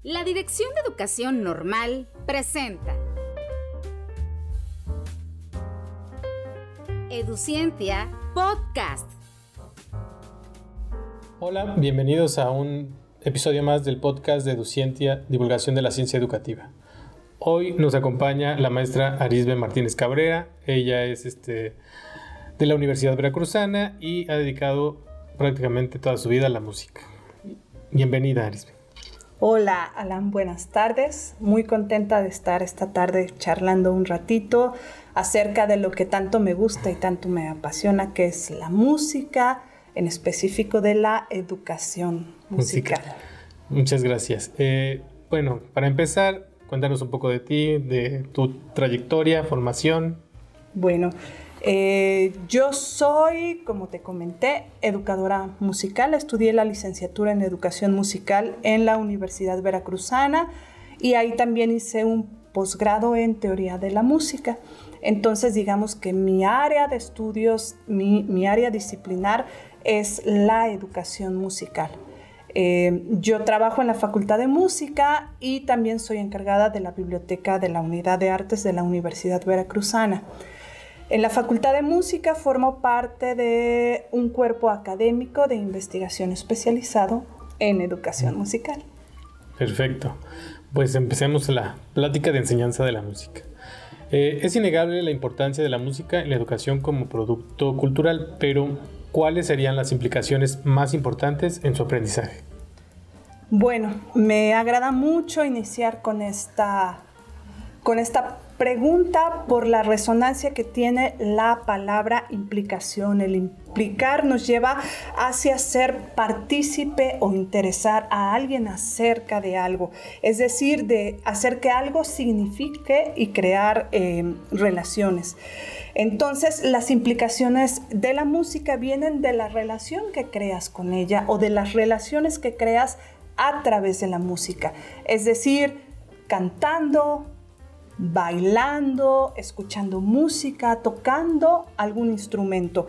La Dirección de Educación Normal presenta Educientia Podcast. Hola, bienvenidos a un episodio más del podcast de Educientia, Divulgación de la Ciencia Educativa. Hoy nos acompaña la maestra Arisbe Martínez Cabrera. Ella es de la Universidad Veracruzana y ha dedicado prácticamente toda su vida a la música. Bienvenida, Arisbe. Hola, Alan, buenas tardes. Muy contenta de estar esta tarde charlando un ratito acerca de lo que tanto me gusta y tanto me apasiona, que es la música, en específico de la educación musical. Muchas gracias. Bueno, para empezar, cuéntanos un poco de ti, de tu trayectoria, formación. Bueno, yo soy, como te comenté, educadora musical. Estudié la licenciatura en educación musical en la Universidad Veracruzana y ahí también hice un posgrado en teoría de la música. Entonces, digamos que mi área de estudios, mi área disciplinar es la educación musical. Yo trabajo en la Facultad de Música y también soy encargada de la biblioteca de la Unidad de Artes de la Universidad Veracruzana. En la Facultad de Música formo parte de un cuerpo académico de investigación especializado en educación musical. Perfecto. Pues empecemos la plática de enseñanza de la música. Es innegable la importancia de la música en la educación como producto cultural, pero ¿cuáles serían las implicaciones más importantes en su aprendizaje? Bueno, me agrada mucho iniciar con esta pregunta por la resonancia que tiene la palabra implicación. El implicar nos lleva hacia ser partícipe o interesar a alguien acerca de algo, es decir, de hacer que algo signifique y crear relaciones. Entonces, las implicaciones de la música vienen de la relación que creas con ella o de las relaciones que creas a través de la música, es decir, cantando, bailando, escuchando música, tocando algún instrumento.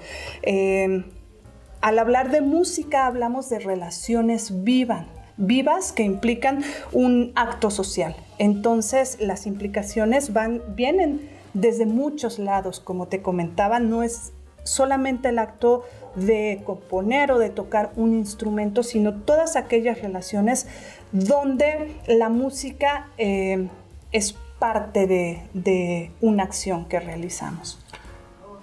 Al hablar de música hablamos de relaciones vivas que implican un acto social. Entonces las implicaciones vienen desde muchos lados. Como te comentaba, no es solamente el acto de componer o de tocar un instrumento, sino todas aquellas relaciones donde la música es parte de una acción que realizamos.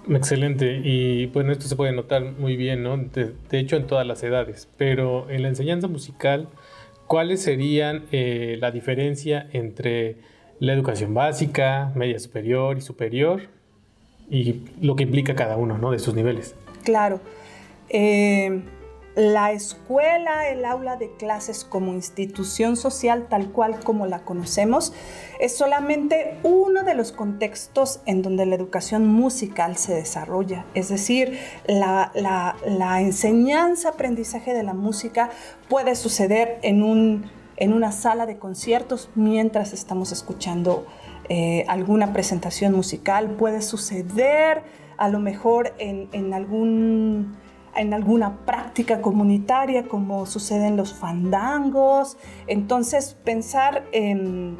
Excelente, y bueno, esto se puede notar muy bien, ¿no? De hecho, en todas las edades, pero en la enseñanza musical, ¿cuáles serían la diferencia entre la educación básica, media superior y superior, y lo que implica cada uno, ¿no?, de sus niveles? Claro. La escuela, el aula de clases como institución social tal cual como la conocemos, es solamente uno de los contextos en donde la educación musical se desarrolla. Es decir, la enseñanza, aprendizaje de la música puede suceder en una sala de conciertos mientras estamos escuchando alguna presentación musical, puede suceder a lo mejor en alguna práctica comunitaria, como sucede en los fandangos. Entonces, pensar en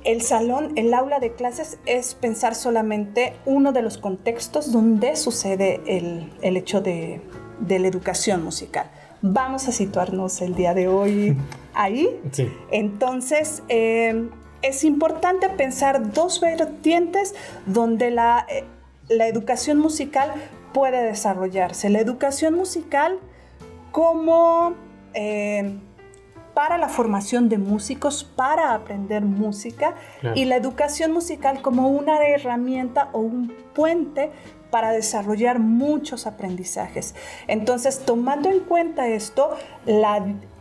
el salón, el aula de clases, es pensar solamente uno de los contextos donde sucede el hecho de la educación musical. Vamos a situarnos el día de hoy ahí. Sí. Entonces, es importante pensar dos vertientes donde la educación musical puede desarrollarse. La educación musical como para la formación de músicos, para aprender música, claro. Y la educación musical como una herramienta o un puente para desarrollar muchos aprendizajes. Entonces, tomando en cuenta esto,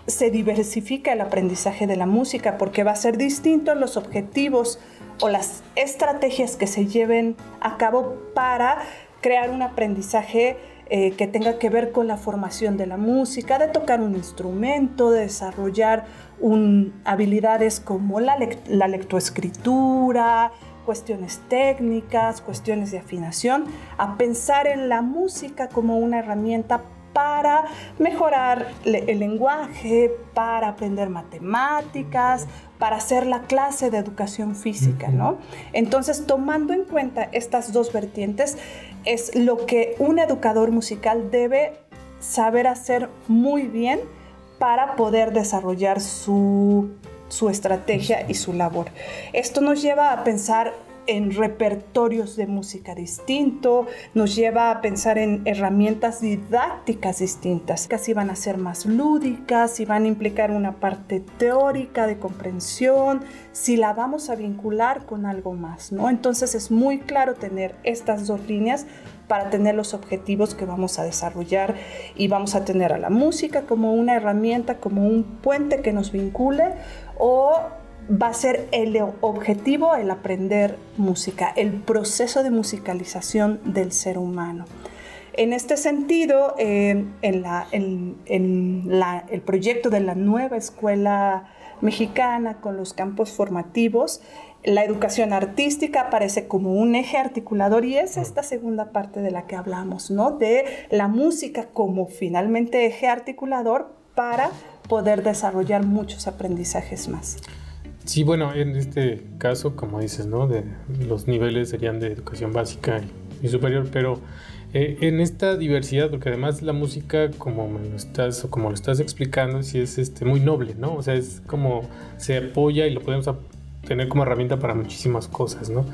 se diversifica el aprendizaje de la música porque va a ser distinto los objetivos o las estrategias que se lleven a cabo para crear un aprendizaje que tenga que ver con la formación de la música, de tocar un instrumento, de desarrollar habilidades como la lectoescritura, cuestiones técnicas, cuestiones de afinación, a pensar en la música como una herramienta para mejorar el lenguaje, para aprender matemáticas, para hacer la clase de educación física, ¿no? Entonces, tomando en cuenta estas dos vertientes, es lo que un educador musical debe saber hacer muy bien para poder desarrollar su estrategia y su labor. Esto nos lleva a pensar en repertorios de música distinto, nos lleva a pensar en herramientas didácticas distintas, que si van a ser más lúdicas, si van a implicar una parte teórica de comprensión, si la vamos a vincular con algo más, ¿no? Entonces es muy claro tener estas dos líneas para tener los objetivos que vamos a desarrollar, y vamos a tener a la música como una herramienta, como un puente que nos vincule, o va a ser el objetivo el aprender música, el proceso de musicalización del ser humano. En este sentido, el proyecto de la nueva escuela mexicana con los campos formativos, la educación artística aparece como un eje articulador, y es esta segunda parte de la que hablamos, ¿no? De la música como finalmente eje articulador para poder desarrollar muchos aprendizajes más. Sí, bueno, en este caso, como dices, ¿no? De los niveles serían de educación básica y superior, pero en esta diversidad, porque además la música, como lo estás explicando, sí es muy noble, ¿no? O sea, es como se apoya y lo podemos tener como herramienta para muchísimas cosas, ¿no?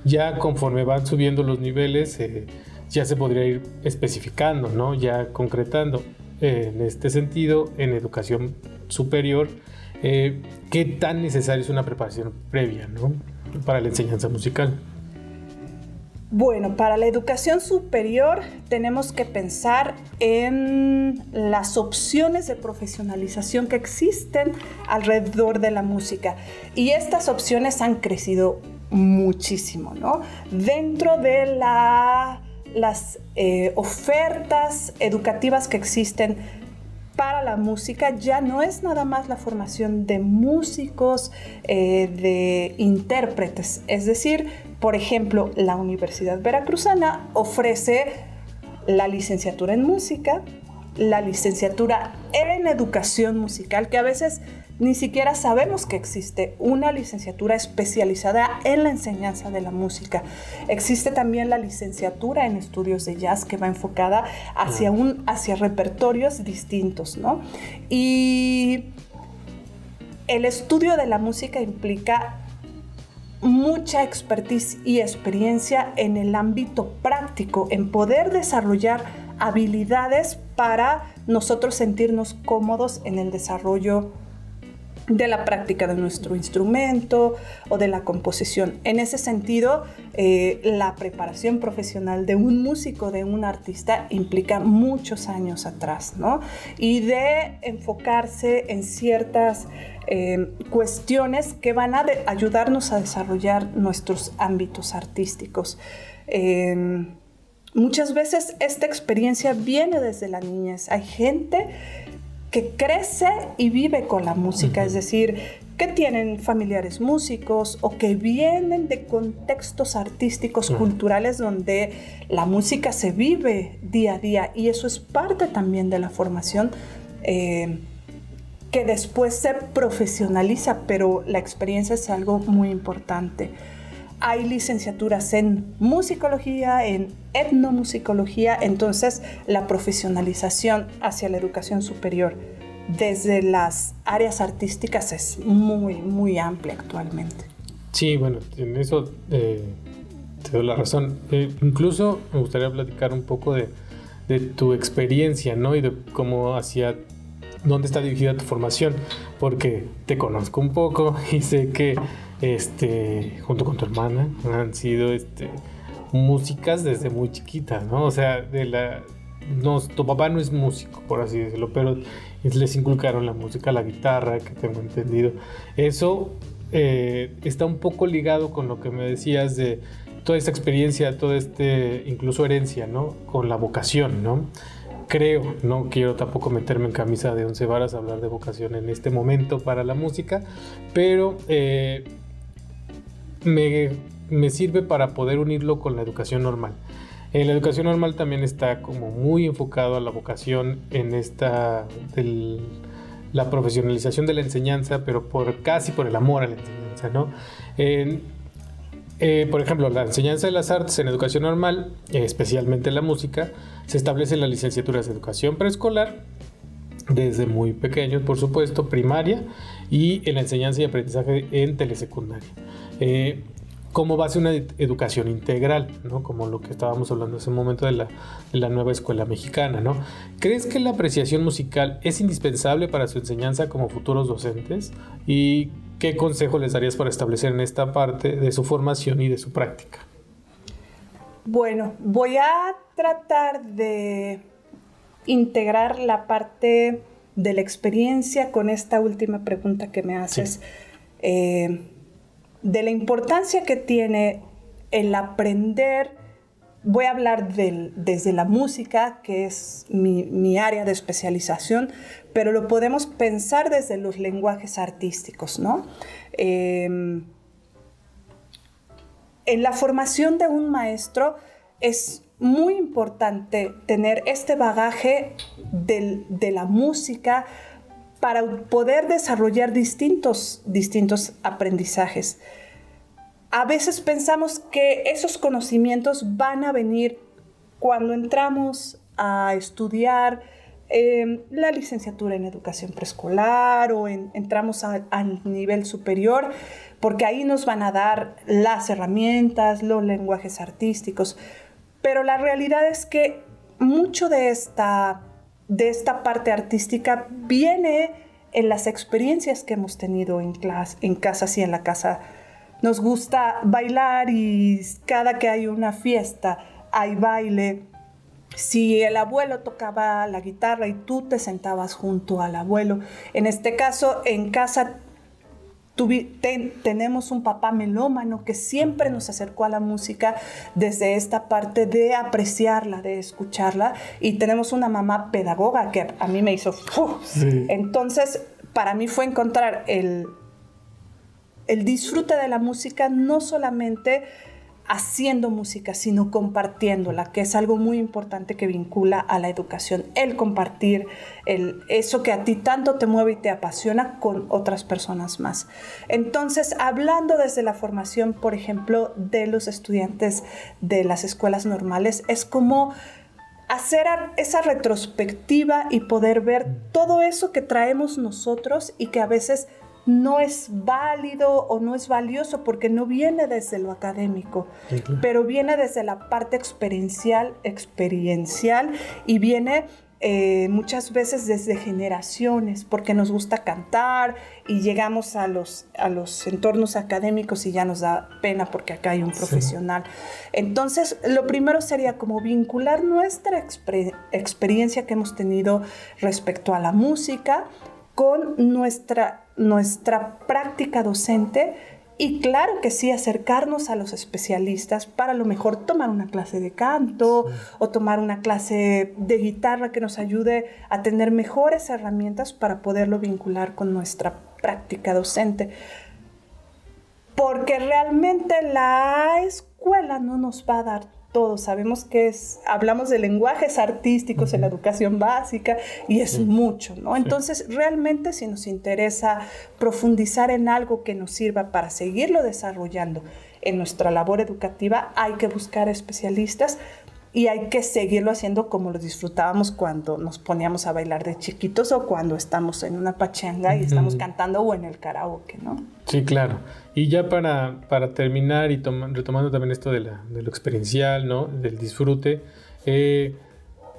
Ya conforme van subiendo los niveles, ya se podría ir especificando, ¿no? Ya concretando. En este sentido, en educación superior, ¿qué tan necesaria es una preparación previa, ¿no? Para la enseñanza musical? Bueno, para la educación superior tenemos que pensar en las opciones de profesionalización que existen alrededor de la música, y estas opciones han crecido muchísimo, ¿no? Dentro de las ofertas educativas que existen para la música, ya no es nada más la formación de músicos, de intérpretes. Es decir, por ejemplo, la Universidad Veracruzana ofrece la licenciatura en música, la licenciatura en educación musical, que a veces ni siquiera sabemos que existe una licenciatura especializada en la enseñanza de la música. Existe también la licenciatura en estudios de jazz, que va enfocada hacia repertorios distintos, ¿no? Y el estudio de la música implica mucha expertise y experiencia en el ámbito práctico, en poder desarrollar habilidades para nosotros sentirnos cómodos en el desarrollo de la práctica de nuestro instrumento o de la composición. En ese sentido, la preparación profesional de un músico, de un artista, implica muchos años atrás, ¿no? Y de enfocarse en ciertas cuestiones que van a ayudarnos a desarrollar nuestros ámbitos artísticos. Muchas veces esta experiencia viene desde la niñez. Hay gente que crece y vive con la música, es decir, que tienen familiares músicos o que vienen de contextos artísticos, culturales, donde la música se vive día a día, y eso es parte también de la formación que después se profesionaliza, pero la experiencia es algo muy importante. Hay licenciaturas en musicología, en etnomusicología, entonces la profesionalización hacia la educación superior desde las áreas artísticas es muy, muy amplia actualmente. Sí, bueno, en eso te doy la razón. Incluso me gustaría platicar un poco de tu experiencia, ¿no? Y de cómo dónde está dirigida tu formación, porque te conozco un poco y sé que junto con tu hermana han sido músicas desde muy chiquitas, ¿no? O sea, tu papá no es músico, por así decirlo, pero les inculcaron la música, la guitarra, que tengo entendido. Eso está un poco ligado con lo que me decías de toda esta experiencia, toda incluso herencia, ¿no? Con la vocación, ¿no? Creo, no quiero tampoco meterme en camisa de 11 varas a hablar de vocación en este momento para la música, pero me sirve para poder unirlo con la educación normal. En la educación normal también está como muy enfocado a la vocación en la profesionalización de la enseñanza, pero casi por el amor a la enseñanza, ¿no? Por ejemplo, la enseñanza de las artes en educación normal, especialmente la música, se establece en las licenciaturas de educación preescolar, desde muy pequeños, por supuesto, primaria, y en la enseñanza y aprendizaje en telesecundaria. Como base una educación integral, ¿no? Como lo que estábamos hablando hace un momento de la nueva escuela mexicana, ¿no? ¿Crees que la apreciación musical es indispensable para su enseñanza como futuros docentes? ¿Y qué consejo les darías para establecer en esta parte de su formación y de su práctica? Bueno, voy a tratar de integrar la parte de la experiencia con esta última pregunta que me haces. Sí. De la importancia que tiene el aprender. Voy a hablar desde la música, que es mi área de especialización, pero lo podemos pensar desde los lenguajes artísticos, ¿no? En la formación de un maestro es muy importante tener este bagaje de la música para poder desarrollar distintos aprendizajes. A veces pensamos que esos conocimientos van a venir cuando entramos a estudiar la licenciatura en educación preescolar o entramos al nivel superior, porque ahí nos van a dar las herramientas, los lenguajes artísticos. Pero la realidad es que mucho de esta parte artística viene en las experiencias que hemos tenido en casa, sí, en la casa. Nos gusta bailar y cada que hay una fiesta hay baile. Si el abuelo tocaba la guitarra y tú te sentabas junto al abuelo. En este caso, en casa tenemos un papá melómano que siempre nos acercó a la música desde esta parte de apreciarla, de escucharla, y tenemos una mamá pedagoga que a mí me hizo sí. Entonces para mí fue encontrar el disfrute de la música, no solamente haciendo música, sino compartiéndola, que es algo muy importante que vincula a la educación, el compartir eso que a ti tanto te mueve y te apasiona con otras personas más. Entonces, hablando desde la formación, por ejemplo, de los estudiantes de las escuelas normales, es como hacer esa retrospectiva y poder ver todo eso que traemos nosotros y que a veces no es válido o no es valioso porque no viene desde lo académico, pero viene desde la parte experiencial y viene muchas veces desde generaciones, porque nos gusta cantar y llegamos a los entornos académicos y ya nos da pena porque acá hay un profesional. Sí. Entonces, lo primero sería como vincular nuestra experiencia que hemos tenido respecto a la música con nuestra práctica docente y claro que sí, acercarnos a los especialistas para a lo mejor tomar una clase de canto o tomar una clase de guitarra que nos ayude a tener mejores herramientas para poderlo vincular con nuestra práctica docente. Porque realmente la escuela no nos va a dar todo. Sabemos que hablamos de lenguajes artísticos en la educación básica y es mucho, ¿no? Entonces, realmente si nos interesa profundizar en algo que nos sirva para seguirlo desarrollando en nuestra labor educativa, hay que buscar especialistas y hay que seguirlo haciendo como lo disfrutábamos cuando nos poníamos a bailar de chiquitos o cuando estamos en una pachanga y estamos cantando o en el karaoke, ¿no? Sí, claro. Y ya para terminar y retomando también esto de lo experiencial, ¿no? Del disfrute,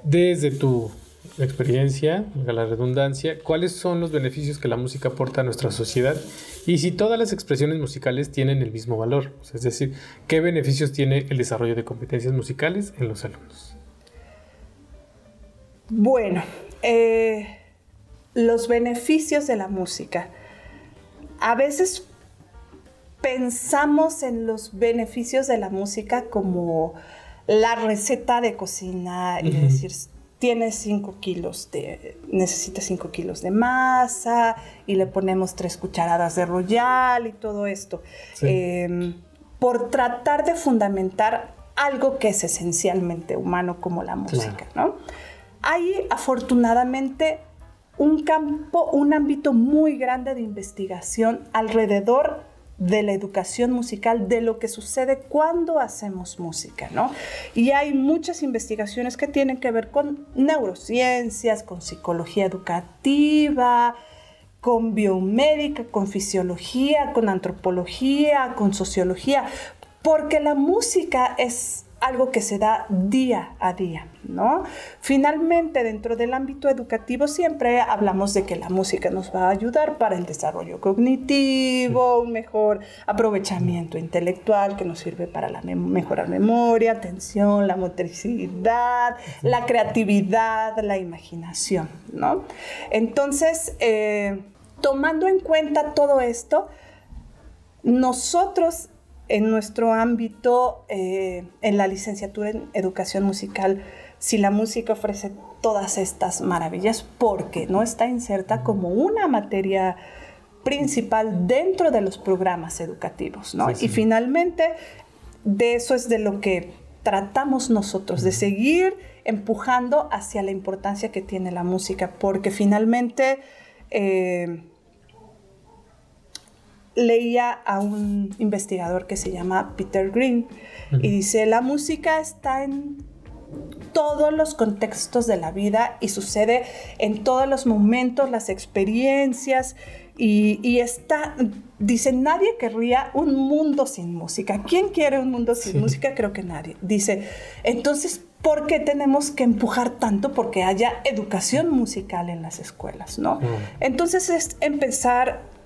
desde tu experiencia, a la redundancia, ¿cuáles son los beneficios que la música aporta a nuestra sociedad? Y si todas las expresiones musicales tienen el mismo valor, o sea, es decir, ¿qué beneficios tiene el desarrollo de competencias musicales en los alumnos? Bueno, los beneficios de la música. A veces pensamos en los beneficios de la música como la receta de cocina y decir, necesita 5 kilos de masa y le ponemos 3 cucharadas de Royal y todo esto. Sí. Por tratar de fundamentar algo que es esencialmente humano como la música, ¿no? Hay afortunadamente un ámbito muy grande de investigación alrededor de la educación musical, de lo que sucede cuando hacemos música, ¿no? Y hay muchas investigaciones que tienen que ver con neurociencias, con psicología educativa, con biomédica, con fisiología, con antropología, con sociología, porque la música es algo que se da día a día, ¿no? Finalmente, dentro del ámbito educativo siempre hablamos de que la música nos va a ayudar para el desarrollo cognitivo, un mejor aprovechamiento intelectual que nos sirve para mejorar memoria, atención, la motricidad, la creatividad, la imaginación, ¿no? Entonces, tomando en cuenta todo esto, nosotros en nuestro ámbito, en la licenciatura en educación musical, si la música ofrece todas estas maravillas, porque no está inserta como una materia principal dentro de los programas educativos, ¿no? Sí. Y finalmente, de eso es de lo que tratamos nosotros, de seguir empujando hacia la importancia que tiene la música, porque finalmente leía a un investigador que se llama Peter Green y dice, la música está en todos los contextos de la vida y sucede en todos los momentos, las experiencias y está, dice, nadie querría un mundo sin música. ¿Quién quiere un mundo sin música? Creo que nadie. Dice, entonces, ¿por qué tenemos que empujar tanto porque haya educación musical en las escuelas, ¿no? Entonces es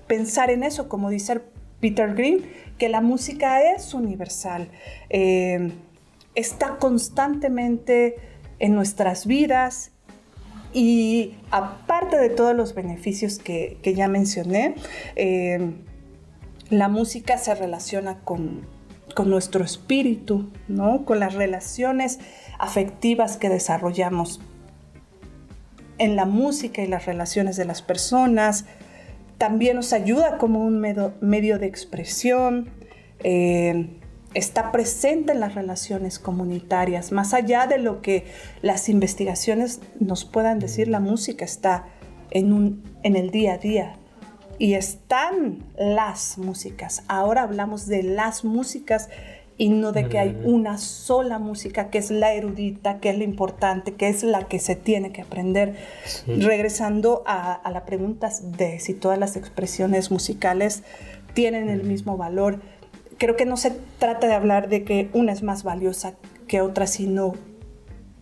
pensar en eso, como dice Peter Green, que la música es universal, está constantemente en nuestras vidas y aparte de todos los beneficios que ya mencioné, la música se relaciona con nuestro espíritu, ¿no? Con las relaciones afectivas que desarrollamos en la música y las relaciones de las personas. También nos ayuda como un medio de expresión, está presente en las relaciones comunitarias. Más allá de lo que las investigaciones nos puedan decir, la música está en el día a día. Y están las músicas. Ahora hablamos de las músicas y no de que hay una sola música que es la erudita, que es la importante, que es la que se tiene que aprender. Sí. Regresando a la pregunta de si todas las expresiones musicales tienen el mismo valor, creo que no se trata de hablar de que una es más valiosa que otra, sino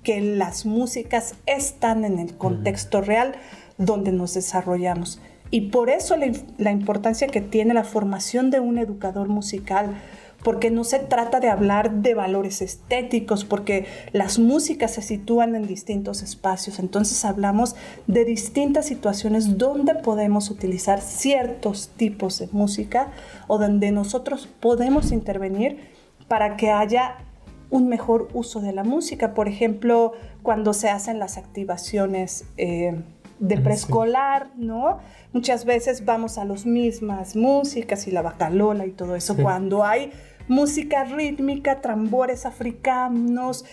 que las músicas están en el contexto real donde nos desarrollamos. Y por eso la importancia que tiene la formación de un educador musical, porque no se trata de hablar de valores estéticos, porque las músicas se sitúan en distintos espacios. Entonces hablamos de distintas situaciones donde podemos utilizar ciertos tipos de música o donde nosotros podemos intervenir para que haya un mejor uso de la música. Por ejemplo, cuando se hacen las activaciones de preescolar, ¿no? Muchas veces vamos a las mismas músicas y la bacalola y todo eso, cuando hay música rítmica, tambores africanos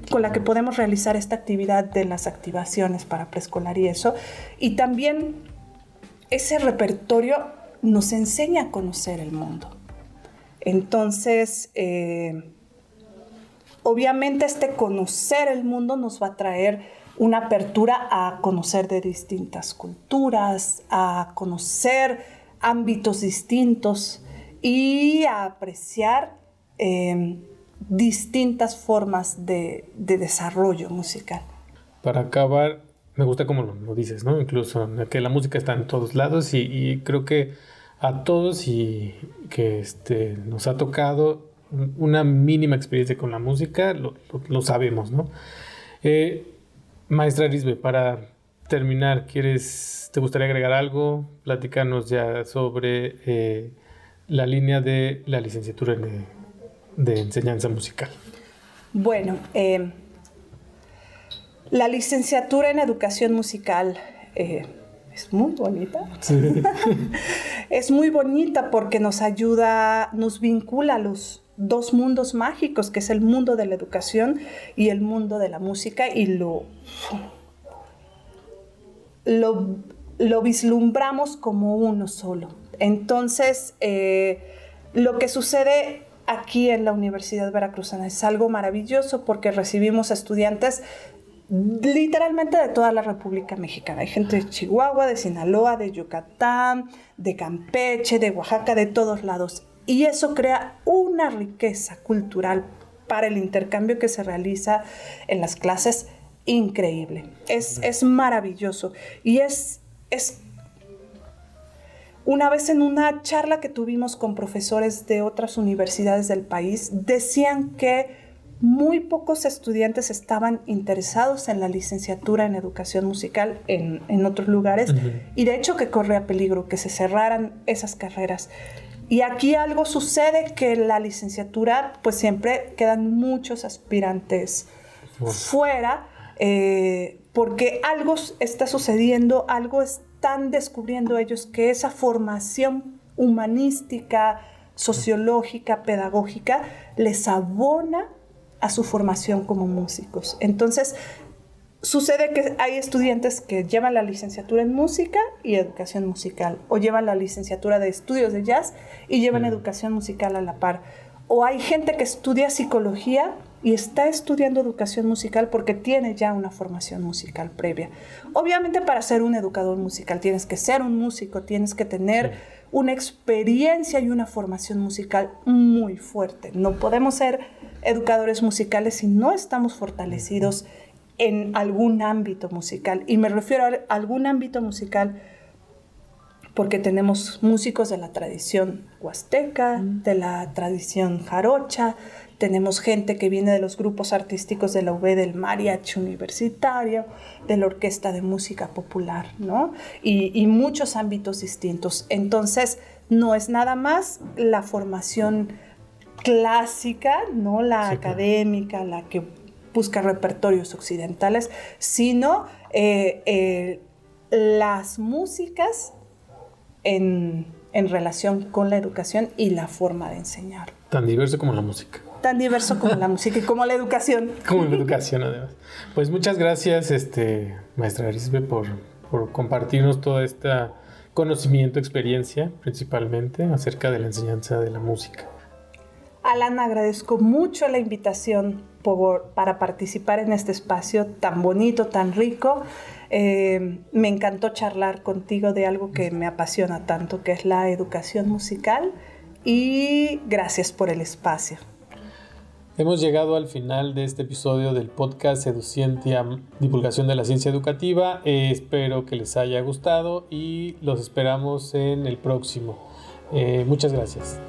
con la que podemos realizar esta actividad de las activaciones para preescolar y eso. Y también ese repertorio nos enseña a conocer el mundo. Entonces, obviamente este conocer el mundo nos va a traer una apertura a conocer de distintas culturas, a conocer ámbitos distintos y a apreciar distintas formas de desarrollo musical. Para acabar, me gusta como lo dices, ¿no? Incluso que la música está en todos lados y creo que a todos y que nos ha tocado una mínima experiencia con la música, lo sabemos, ¿no? Maestra Arisbe, para terminar, ¿te gustaría agregar algo? Platicarnos ya sobre la línea de la licenciatura de enseñanza musical. Bueno, la licenciatura en educación musical es muy bonita. Sí. Es muy bonita porque nos ayuda, nos vincula dos mundos mágicos, que es el mundo de la educación y el mundo de la música, y lo vislumbramos como uno solo. Entonces, lo que sucede aquí en la Universidad Veracruzana es algo maravilloso, porque recibimos estudiantes literalmente de toda la República Mexicana. Hay gente de Chihuahua, de Sinaloa, de Yucatán, de Campeche, de Oaxaca, de todos lados. Y eso crea una riqueza cultural para el intercambio que se realiza en las clases increíble. Es maravilloso. Y es una vez en una charla que tuvimos con profesores de otras universidades del país, decían que muy pocos estudiantes estaban interesados en la licenciatura en educación musical en otros lugares, y de hecho que corría peligro que se cerraran esas carreras. Y aquí algo sucede, que la licenciatura, pues siempre quedan muchos aspirantes fuera, porque algo está sucediendo, algo están descubriendo ellos, que esa formación humanística, sociológica, pedagógica, les abona a su formación como músicos. Entonces, sucede que hay estudiantes que llevan la licenciatura en música y educación musical, o llevan la licenciatura de estudios de jazz y llevan educación musical a la par. O hay gente que estudia psicología y está estudiando educación musical porque tiene ya una formación musical previa. Obviamente, para ser un educador musical tienes que ser un músico, tienes que tener una experiencia y una formación musical muy fuerte. No podemos ser educadores musicales si no estamos fortalecidos en algún ámbito musical. Y me refiero a algún ámbito musical porque tenemos músicos de la tradición huasteca, de la tradición jarocha, tenemos gente que viene de los grupos artísticos de la UB, del mariachi universitario, de la orquesta de música popular, ¿no? Y muchos ámbitos distintos. Entonces, no es nada más la formación clásica, ¿no? La académica, la que busca repertorios occidentales, sino las músicas en relación con la educación y la forma de enseñar. Tan diverso como la música. Tan diverso como la música y como la educación. Como la educación, además. Pues muchas gracias, maestra Arisbe, por compartirnos todo este conocimiento, experiencia, principalmente, acerca de la enseñanza de la música. Alan, agradezco mucho la invitación para participar en este espacio tan bonito, tan rico. Me encantó charlar contigo de algo que me apasiona tanto, que es la educación musical, y gracias por el espacio. Hemos llegado al final de este episodio del podcast Educientia, divulgación de la ciencia educativa. Espero que les haya gustado y los esperamos en el próximo. Muchas gracias.